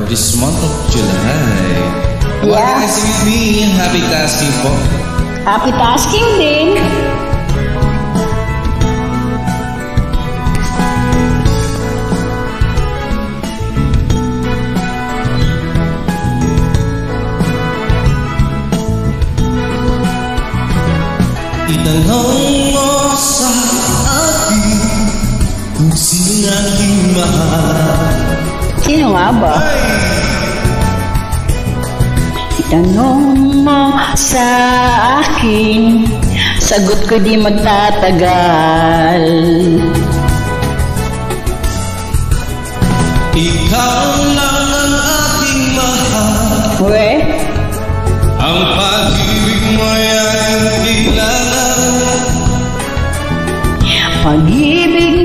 this month of July. Yeah. Kasi with me, happy tasking po. Happy tasking din. Itanong mo sa akin kung sino aking mahal. Sino nga ba? Itanong mo sa akin, sagot ko di magtatagal. Ikaw lang ang aking mahal. We? Ang pag-ibig mo ay aking kilala. Pag-ibig